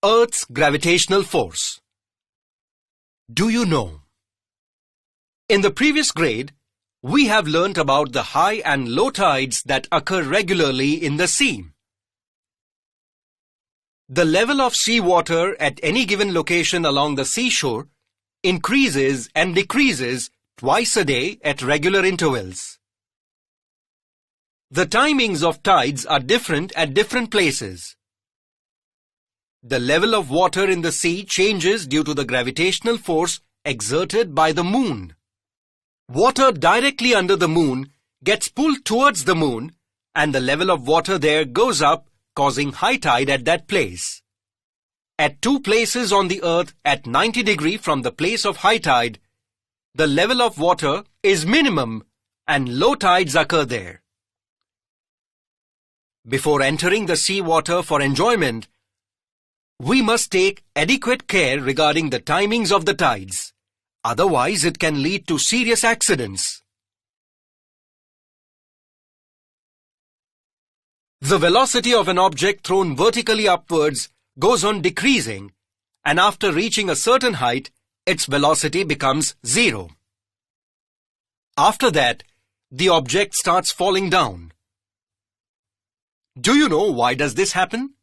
Earth's gravitational force. Do you know? In the previous grade, we have learnt about the high and low tides that occur regularly in the sea. The level of seawater at any given location along the seashore increases and decreases twice a day at regular intervals. The timings of tides are different at different places. The level of water in the sea changes due to the gravitational force exerted by the moon. Water directly under the moon gets pulled towards the moon, and the level of water there goes up, causing high tide at that place. At two places on the earth at 90 degrees from the place of high tide, the level of water is minimum and low tides occur there. Before entering the sea water for enjoyment, we must take adequate care regarding the timings of the tides. Otherwise, it can lead to serious accidents. The velocity of an object thrown vertically upwards goes on decreasing, and after reaching a certain height, its velocity becomes 0. After that, the object starts falling down. Do you know why does this happen?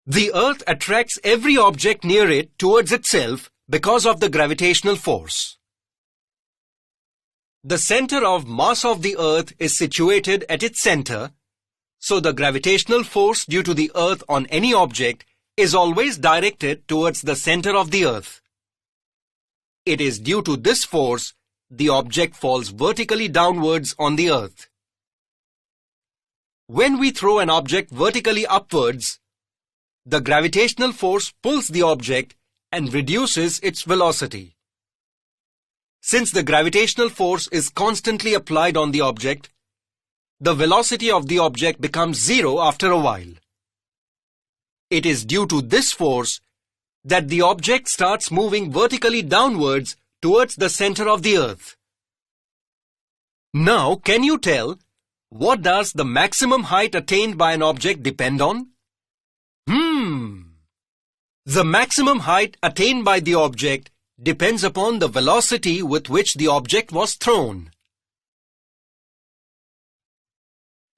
The Earth attracts every object near it towards itself because of the gravitational force. The center of mass of the Earth is situated at its center, so the gravitational force due to the Earth on any object is always directed towards the center of the Earth. It is due to this force the object falls vertically downwards on the Earth. When we throw an object vertically upwards, the gravitational force pulls the object and reduces its velocity. Since the gravitational force is constantly applied on the object, the velocity of the object becomes 0 after a while. It is due to this force that the object starts moving vertically downwards towards the center of the Earth. Now, can you tell, what does the maximum height attained by an object depend on? The maximum height attained by the object depends upon the velocity with which the object was thrown.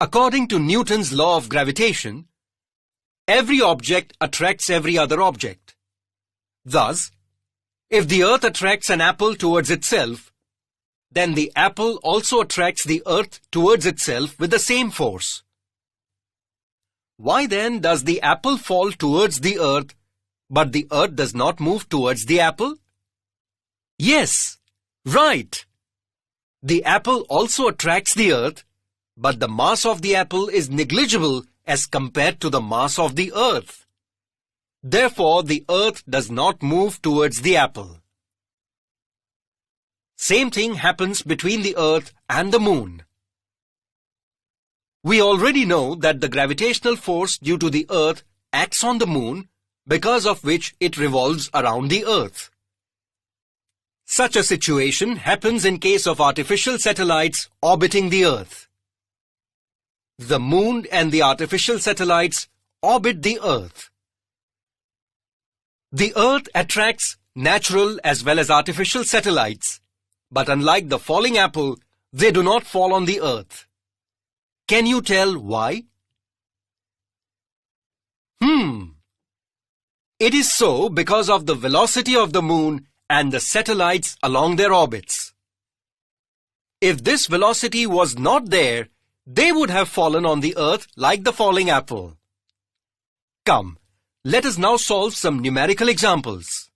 According to Newton's law of gravitation, every object attracts every other object. Thus, if the Earth attracts an apple towards itself, then the apple also attracts the Earth towards itself with the same force. Why then does the apple fall towards the Earth, but the Earth does not move towards the apple? Yes, right. The apple also attracts the Earth, but the mass of the apple is negligible as compared to the mass of the Earth. Therefore, the Earth does not move towards the apple. Same thing happens between the Earth and the Moon. We already know that the gravitational force due to the Earth acts on the Moon, because of which it revolves around the Earth. Such a situation happens in case of artificial satellites orbiting the Earth. The Moon and the artificial satellites orbit the Earth. The Earth attracts natural as well as artificial satellites, but unlike the falling apple, they do not fall on the Earth. Can you tell why? It is so because of the velocity of the Moon and the satellites along their orbits. If this velocity was not there, they would have fallen on the Earth like the falling apple. Come, let us now solve some numerical examples.